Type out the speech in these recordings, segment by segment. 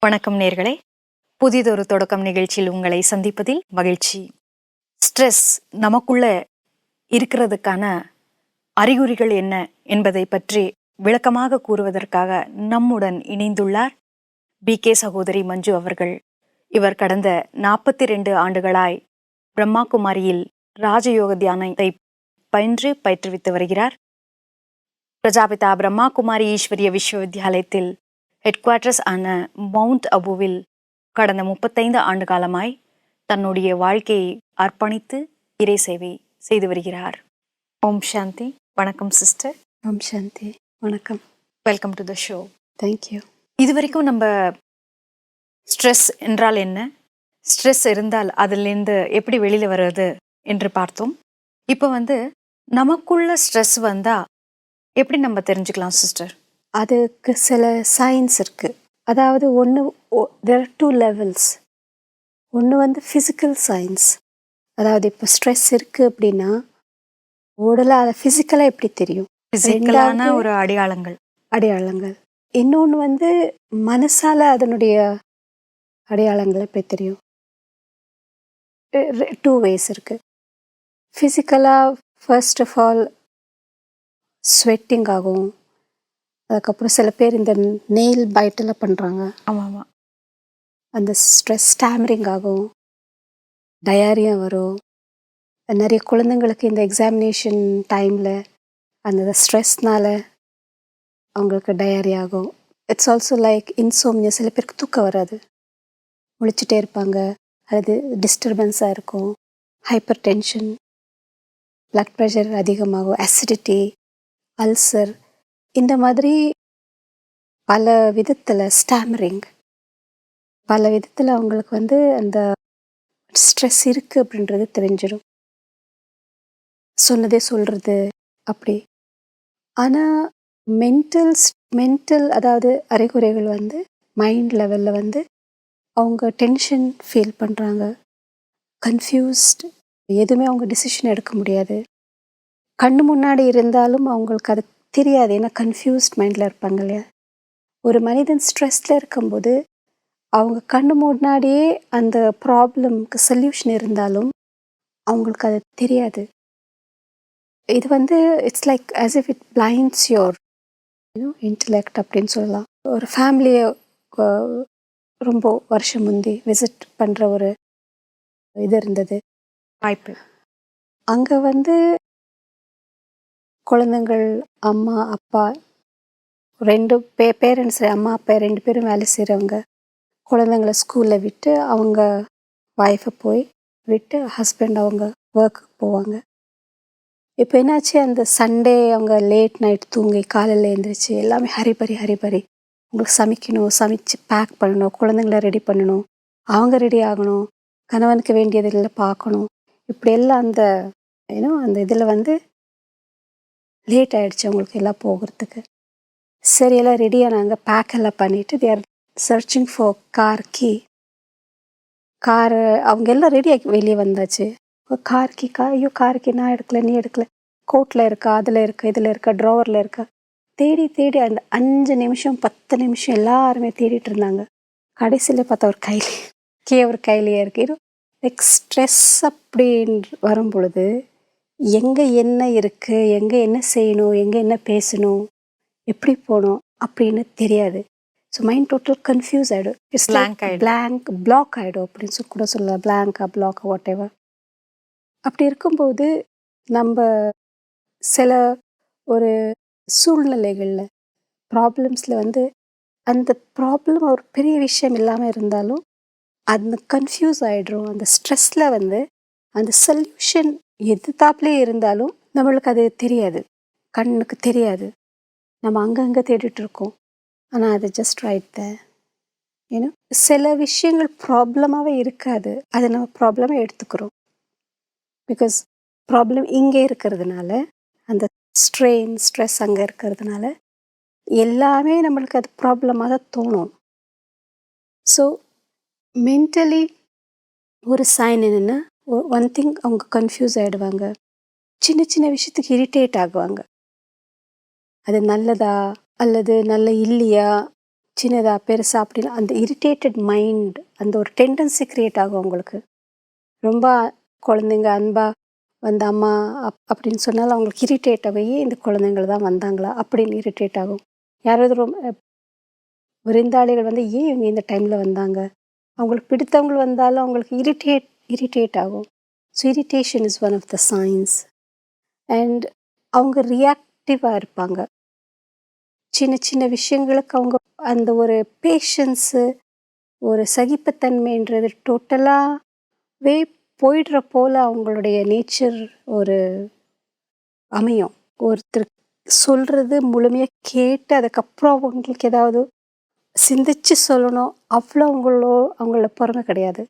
வணக்கம் நேர்களே, புதிதொரு தொடக்கம் நிகழ்ச்சியில் உங்களை சந்திப்பதில் மகிழ்ச்சி. ஸ்ட்ரெஸ் நமக்குள்ள இருக்கிறதுக்கான அறிகுறிகள் என்ன என்பதை பற்றி விளக்கமாக கூறுவதற்காக நம்முடன் இணைந்துள்ளார் BK சகோதரி மஞ்சு அவர்கள். இவர் கடந்த 42 ஆண்டுகளாய் பிரம்மா குமாரியில் ராஜயோக தியானத்தை பயிற்றுவித்து வருகிறார். பிரஜாபிதா பிரம்மா குமாரி ஈஸ்வரிய விஸ்வவித்யாலயத்தில் ஹெட் குவார்ட்டர்ஸ் ஆன மவுண்ட் அபுவில் கடந்த 35 ஆண்டு காலமாய் தன்னுடைய வாழ்க்கையை அர்ப்பணித்து இறை சேவை செய்து வருகிறார். ஓம் சாந்தி. வணக்கம் சிஸ்டர். ஓம் சாந்தி. வணக்கம். Welcome to the show. Thank you. இதுவரைக்கும் நம்ம ஸ்ட்ரெஸ் என்றால் என்ன, ஸ்ட்ரெஸ் இருந்தால் அதிலிருந்து எப்படி வெளியில் வர்றது என்று பார்த்தோம். இப்போ நமக்குள்ள ஸ்ட்ரெஸ் வந்தால் எப்படி நம்ம தெரிஞ்சுக்கலாம் சிஸ்டர்? அதுக்கு சில சயின்ஸ் இருக்குது. அதாவது ஒன்று there are 2 levels. ஒன்று ஃபிசிக்கல் சயின்ஸ். அதாவது இப்போ ஸ்ட்ரெஸ் இருக்குது அப்படின்னா உடலாக அதை ஃபிசிக்கலாக எப்படி தெரியும், ஃபிசிக்கலான ஒரு அடையாளங்கள். இன்னொன்று மனசால் அதனுடைய அடையாளங்கள் எப்படி தெரியும். 2 ways இருக்குது. ஃபிசிக்கலாக ஃபர்ஸ்ட் ஆஃப் ஆல் ஸ்வெட்டிங் ஆகும். அதுக்கப்புறம் சில பேர் இந்த நெயில் பைட்டெல்லாம் பண்ணுறாங்க. ஆமாம். அந்த ஸ்ட்ரெஸ் ஸ்டாமரிங் ஆகும், டயாரியா வரும். நிறைய குழந்தைங்களுக்கு இந்த எக்ஸாமினேஷன் டைமில் அந்த ஸ்ட்ரெஸ்னால் அவங்களுக்கு டயாரியா ஆகும். It's also like insomnia. சில பேருக்கு தூக்கம் வராது, முழிச்சிட்டே இருப்பாங்க. அது டிஸ்டர்பன்ஸாக இருக்கும். ஹைப்பர் டென்ஷன், பிளட் ப்ரெஷர் அதிகமாகும், அசிடிட்டி, அல்சர், இந்த மாதிரி பல விதத்தில் ஸ்டாமரிங், பல விதத்தில் அவங்களுக்கு அந்த ஸ்ட்ரெஸ் இருக்குது அப்படின்றது தெரிஞ்சிடும். சொன்னதே சொல்கிறது அப்படி. ஆனால் மென்டல் அதாவது அறிகுறிகள் மைண்ட் லெவலில் அவங்க டென்ஷன் ஃபீல் பண்ணுறாங்க, கன்ஃபியூஸ்ட், எதுவுமே அவங்க டிசிஷன் எடுக்க முடியாது. கண்ணு முன்னாடி இருந்தாலும் அவங்களுக்கு அது தெரியாது, ஏன்னா கன்ஃபியூஸ்ட் மைண்டில் இருப்பாங்க இல்லையா. ஒரு மனிதன் ஸ்ட்ரெஸ்ல இருக்கும்போது அவங்க கண்ணு முன்னாடியே அந்த ப்ராப்ளம்க்கு சொல்யூஷன் இருந்தாலும் அவங்களுக்கு அது தெரியாது. இது it's like as if it blinds your intellect அப்படின்னு சொல்லலாம். ஒரு ஃபேமிலியை ரொம்ப வருஷம் முந்தி விசிட் பண்ணுற ஒரு இது இருந்தது வாய்ப்பு. அங்கே குழந்தைங்கள், அம்மா அப்பா 2 பேரண்ட்ஸ், அம்மா அப்பா 2 பேரும் வேலை செய்கிறவங்க. குழந்தைங்கள ஸ்கூலில் விட்டு அவங்க ஒய்ஃபை போய் விட்டு ஹஸ்பண்ட் அவங்க ஒர்க்குக்கு போவாங்க. இப்போ என்னாச்சு, அந்த சண்டே அவங்க லேட் நைட் தூங்கி காலையில் எழுந்திரிச்சு எல்லாமே ஹரிபரி. உங்களுக்கு சமைக்கணும், சமைச்சு பேக் பண்ணணும், குழந்தைங்கள ரெடி பண்ணணும், அவங்க ரெடி ஆகணும், கணவனுக்கு வேண்டியதெல்லாம் பார்க்கணும். இப்படியெல்லாம் அந்த இதில் லேட் ஆகிடுச்சு அவங்களுக்கு எல்லாம் போகிறதுக்கு. சரி, எல்லாம் ரெடியானாங்க, பேக் எல்லாம் பண்ணிவிட்டு they are searching for car. அவங்க எல்லாம் ரெடியாகி வெளியே வந்தாச்சு. கார் கீ நான் எடுக்கல, நீ எடுக்கல, கோட்டில் இருக்கா, அதில் இருக்கா, இதில் இருக்கா, ட்ராவரில் இருக்கா, தேடி அந்த 5 நிமிஷம் 10 நிமிஷம் எல்லாருமே தேடிட்டு இருந்தாங்க. கடைசியில் பார்த்தா ஒரு கையிலேயே இருக்கு. லைக் ஸ்ட்ரெஸ் அப்படின்னு வரும் பொழுது எங்கே என்ன இருக்குது, எங்கே என்ன செய்யணும், எங்கே என்ன பேசணும், எப்படி போகணும் அப்படின்னு தெரியாது. ஸோ மைண்ட் டோட்டல் கன்ஃபியூஸ் ஆகிடும். இட்ஸ் பிளாக் ஆகிடும் அப்படின்னு கூட சொல்லலாம். Black what ever. அப்படி இருக்கும்போது நம்ம சில ஒரு சூழ்நிலைகளில் ப்ராப்ளம்ஸில் அந்த ப்ராப்ளம் ஒரு பெரிய விஷயம் இல்லாமல் இருந்தாலும் அந்த கன்ஃபியூஸ் ஆகிடுறோம். அந்த ஸ்ட்ரெஸ்ஸில் அந்த சொல்யூஷன் எதிர்த்தாப்புலே இருந்தாலும் நம்மளுக்கு அது தெரியாது, கண்ணுக்கு தெரியாது. நம்ம அங்கங்கே தேடிட்டு இருக்கோம். ஆனால் அது ஜஸ்ட் ரைட் தான். ஏன்னா சில விஷயங்கள் ப்ராப்ளமாகவே இருக்காது, அதை நம்ம ப்ராப்ளமாக எடுத்துக்கிறோம். பிகாஸ் ப்ராப்ளம் இங்கே இருக்கிறதுனால, அந்த ஸ்ட்ரெஸ் அங்கே இருக்கிறதுனால எல்லாமே நம்மளுக்கு அது ப்ராப்ளமாக தான் தோணும். ஸோ மென்டலி ஒரு சைன் என்னென்னா, ஒன் திங், அவங்க கன்ஃபியூஸ் ஆகிடுவாங்க, சின்ன விஷயத்துக்கு இரிட்டேட் ஆகுவாங்க. அது நல்லதா அல்லது நல்ல இல்லையா, சின்னதா பெருசா அப்படின்னு அந்த இரிட்டேட்டட் மைண்ட், அந்த ஒரு டெண்டன்சி கிரியேட் ஆகும் உங்களுக்கு. ரொம்ப குழந்தைங்க அன்பா வந்து அம்மா அப்படின்னு சொன்னாலும் அவங்களுக்கு இரிட்டேட் ஆகும். ஏன் இந்த குழந்தைங்கள் தான் வந்தாங்களா அப்படின்னு இரிட்டேட் ஆகும். யாராவது ரொம்ப விருந்தாளிகள் வந்து ஏன் இவங்க இந்த டைமில் வந்தாங்க, அவங்களுக்கு பிடித்தவங்க வந்தாலும் அவங்களுக்கு இரிட்டேட் ஆகும். So irritation is one of the signs. And அவங்க ரியாக்டிவாக இருப்பாங்க. சின்ன சின்ன விஷயங்களுக்கு அவங்க அந்த ஒரு பேஷன்ஸு, ஒரு சகிப்புத்தன்மைன்றது டோட்டலாகவே போயிடுற போல் அவங்களுடைய நேச்சர் ஒரு அமையும். ஒருத்தர் சொல்கிறது முழுமையாக கேட்டு அதுக்கப்புறம் அவங்களுக்கு ஏதாவது சிந்திச்சு சொல்லணும், அவ்வளோ அவங்களோட பொறுமை கிடையாது.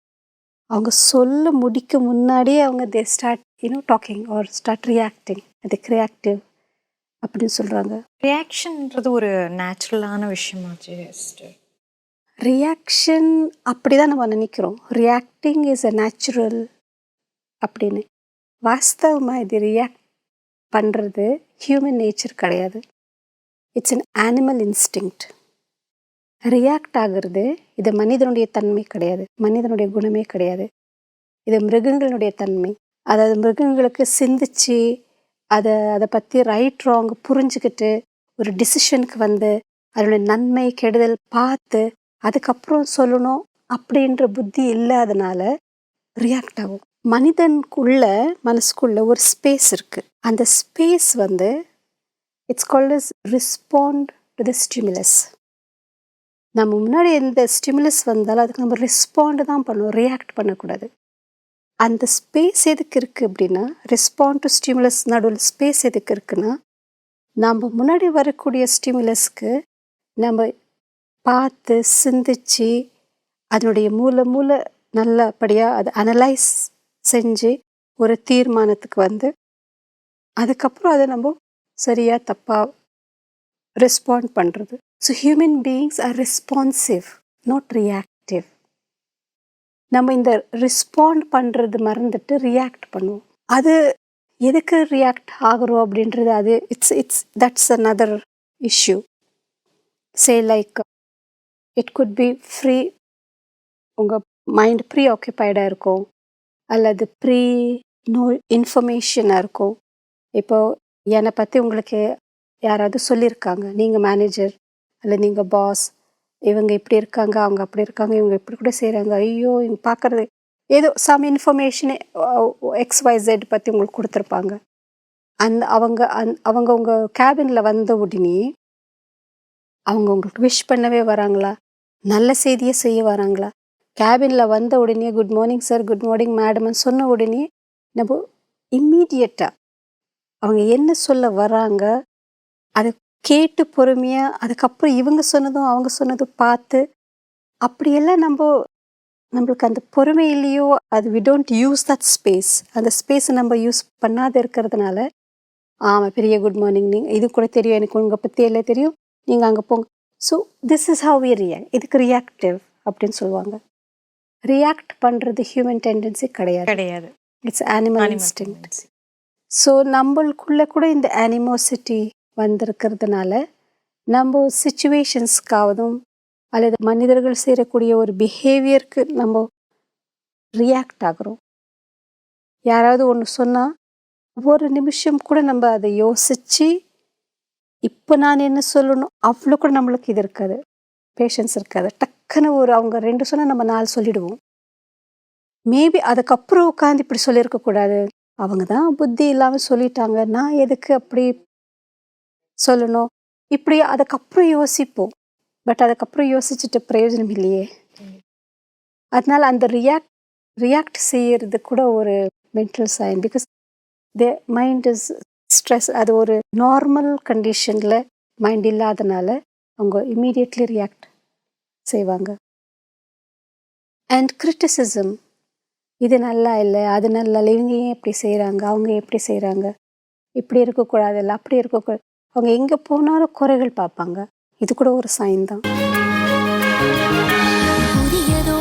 அவங்க சொல்ல முடிக்க முன்னாடியே அவங்க they start talking or start reacting. அதுக்கு ரியாக்டிவ் அப்படின்னு சொல்கிறாங்க. ரியாக்ஷன்ன்றது ஒரு நேச்சுரலான விஷயமாச்சு சிஸ்டர். ரியாக்ஷன் அப்படி தான் நம்ம நினைக்கிறோம். ரியாக்டிங் இஸ் அ நேச்சுரல் அப்படின்னு. வாஸ்தவமாக இது ரியாக்ட் பண்ணுறது ஹியூமன் நேச்சர் கிடையாது. It's an animal instinct. React ஆகிறது இது மனிதனுடைய தன்மை கிடையாது, மனிதனுடைய குணமே கிடையாது. இது மிருகங்களுடைய தன்மை. அதாவது மிருகங்களுக்கு சிந்திச்சு அதை பற்றி ரைட் ராங் புரிஞ்சுக்கிட்டு ஒரு டிசிஷனுக்கு வந்து அதனுடைய நன்மை கெடுதல் பார்த்து அதுக்கப்புறம் சொல்லணும் அப்படின்ற புத்தி இல்லாதனால ரியாக்ட் ஆகும். மனசுக்குள்ள ஒரு ஸ்பேஸ் இருக்குது. அந்த ஸ்பேஸ் வந்து it's called as respond to the stimulus. நம்ம முன்னாடி எந்த ஸ்டிமுலஸ் வந்தாலும் அதுக்கு நம்ம ரெஸ்பாண்டு தான் பண்ணுவோம், ரியாக்ட் பண்ணக்கூடாது. அந்த ஸ்பேஸ் எதுக்கு இருக்குது அப்படின்னா, ரெஸ்பாண்ட் டு ஸ்டிமுலஸ் நடுவில் ஸ்பேஸ் எதுக்கு இருக்குன்னா, நம்ம முன்னாடி வரக்கூடிய ஸ்டிமுலஸ்க்கு நம்ம பார்த்து சிந்திச்சு அதனுடைய மூல நல்லபடியாக அதை அனலைஸ் செஞ்சு ஒரு தீர்மானத்துக்கு வந்து அதுக்கப்புறம் அதை நம்ம சரியாக தப்பாக ரெஸ்பாண்ட் பண்ணுறது. So human beings are responsive, not reactive. நம்ம இந்த ரெஸ்பாண்ட் பண்ணுறது மறந்துட்டு ரியாக்ட் பண்ணுவோம். அது எதுக்கு ரியாக்ட் ஆகிறோம் அப்படின்றது அது that's another issue. Say like it could be free, உங்கள் மைண்ட் ப்ரீ ஆக்குப்பைடாக இருக்கும், அல்லது நோ இன்ஃபர்மேஷனாக இருக்கும். இப்போது என்னை பற்றி உங்களுக்கு யாராவது சொல்லியிருக்காங்க, நீங்கள் மேனேஜர் அல்ல நீங்கள் பாஸ், இவங்க இப்படி இருக்காங்க, அவங்க அப்படி இருக்காங்க, இவங்க இப்படி கூட செய்கிறாங்க, ஐயோ இவங்க பார்க்குறது ஏதோ சம் இன்ஃபர்மேஷனே XYZ பற்றி உங்களுக்கு கொடுத்துருப்பாங்க. அவங்க உங்கள் கேபினில் வந்த உடனே அவங்க உங்களுக்கு விஷ் பண்ணவே வராங்களா, நல்ல செய்தியை செய்ய வராங்களா? கேபினில் வந்த உடனே good morning sir, good morning மேடம்னு சொன்ன உடனே நம்ம இம்மீடியட்டாக அவங்க என்ன சொல்ல வராங்க அதை கேட்டு பொறுமையாக அதுக்கப்புறம் இவங்க சொன்னதும் அவங்க சொன்னதும் பார்த்து அப்படியெல்லாம் நம்மளுக்கு அந்த பொறுமை இல்லையோ, அது we don't use that space. அந்த ஸ்பேஸை நம்ம யூஸ் பண்ணாத இருக்கிறதுனால ஆமாம் பெரிய குட் மார்னிங், நீங்கள் இது கூட தெரியும், எனக்கு உங்கள் பற்றி எல்லாம் தெரியும், நீங்கள் அங்கே போங்க. So this is how we react. இதுக்கு ரியாக்டிவ் அப்படின்னு சொல்லுவாங்க. ரியாக்ட் பண்ணுறது ஹியூமன் டெண்டன்சி கிடையாது. It's animal instinct. ஸோ நம்மளுக்குள்ளே கூட இந்த அனிமோசிட்டி வந்திருக்கிறதுனால நம்ம சிச்சுவேஷன்ஸ்க்காவதும் அல்லது மனிதர்கள் செய்யக்கூடிய ஒரு பிஹேவியருக்கு நம்ம ரியாக்ட் ஆகிறோம். யாராவது ஒன்று சொன்னால் ஒரு நிமிஷம் கூட நம்ம அதை யோசித்து இப்போ நான் என்ன சொல்லணும் அவ்வளோ கூட நம்மளுக்கு இது இருக்காது, பேஷன்ஸ் இருக்காது. டக்குன்னு அவங்க 2 சொன்னால் நம்ம 4 சொல்லிடுவோம். மேபி அதுக்கப்புறம் உட்காந்து இப்படி சொல்லியிருக்கக்கூடாது, அவங்க தான் புத்தி இல்லாமல் சொல்லிட்டாங்க, நான் எதுக்கு அப்படி சொல்லணும், இப்படி அதுக்கப்புறம் யோசிப்போம். பட் அதுக்கப்புறம் யோசிச்சுட்டு பிரயோஜனம் இல்லையே. அதனால அந்த ரியாக்ட் செய்யறது கூட ஒரு mental sign. Because the mind is stress. அது ஒரு நார்மல் கண்டிஷனில் மைண்ட் இல்லாதனால அவங்க இம்மீடியட்லி ரியாக்ட் செய்வாங்க. அண்ட் கிரிட்டிசிசம், இது நல்லா இல்லை, அது நல்லா இல்லை, இவங்க ஏன் இப்படி செய்கிறாங்க, அவங்க எப்படி செய்கிறாங்க, இப்படி இருக்கக்கூடாது இல்லை, அப்படி இருக்கக்கூடாது. அவங்க எங்கே போனாலும் குறைகள் பார்ப்பாங்க. இது கூட ஒரு சைன் தான். புதியதோ